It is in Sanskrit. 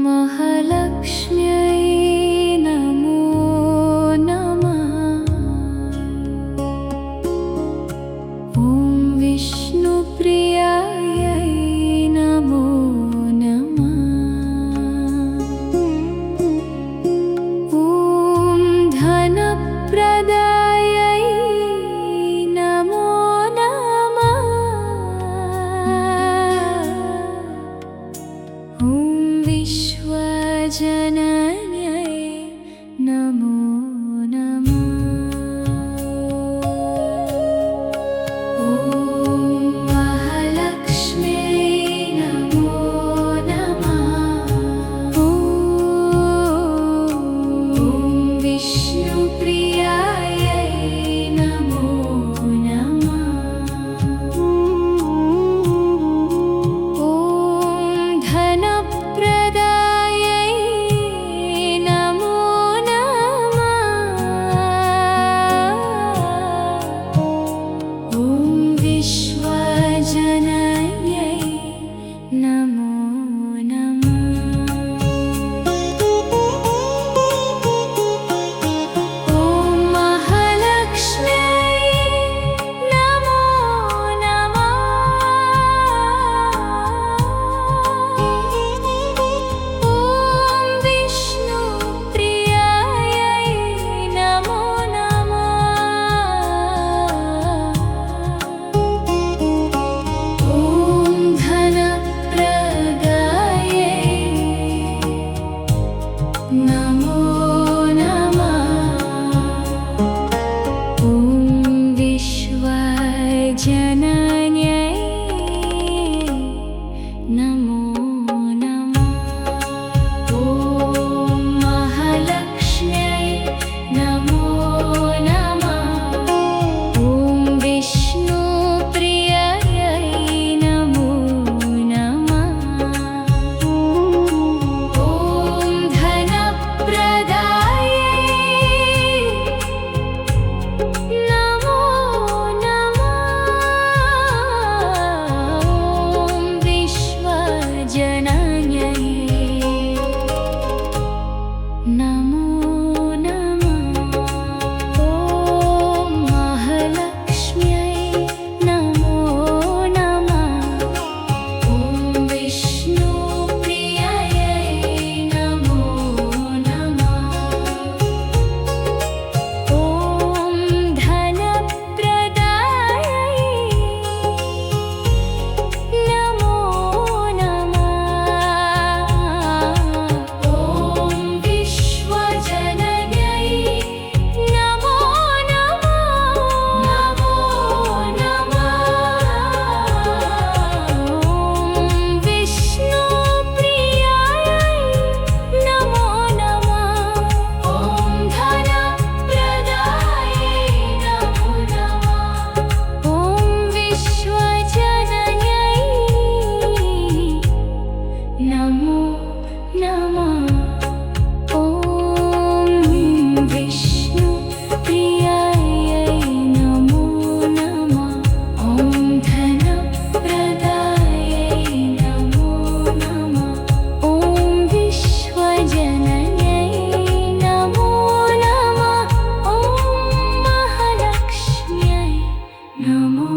महालक्ष्म्यै नमो नमः। ॐ विष्णुप्रियायै नमो नमः। ॐ धनप्रदायै नमो नमः। ॐ विश्वजनन्यै नमो नमः। ॐ महालक्ष्म्यै नमो नमः। ॐ विष्णुप्रियायै नमो नमः। ॐ धनप्रदायै नमो नमः। ॐ विश्वजनन्यै नमो नमः। ॐ महालक्ष्म्यै नमो नमः। ॐ विष्णुप्रियायै नमो नमः। ॐ धनप्रदायै नमो नमः। ॐ विश्वजनन्यै नमो नमः। ॐ महालक्ष्म्यै नमो नमः। ॐ विष्णुप्रियायै नमो नमः। ॐ धनप्रदायै नमो नमः। ॐ विश्वजनन्यै नमो नमः। ॐ महालक्ष्म्यै नमो नमः। ॐ विष्णुप्रियायै नमो नमः। ॐ धनप्रदायै नमो नमः। ॐ विश्वजनन्यै नमो नमः। ॐ विष्णुप्रियायै नमो नमः। ॐ धनप्रदायै नमो नमः। ॐ विश्वजनन्यै नमो नमः। ॐ विष्णुप्रियायै नमो नमः। ॐ धनप्रदायै नमो नमः। ॐ विश्वजनन्यै नमो नमः। ॐ महालक्ष्म्यै नमो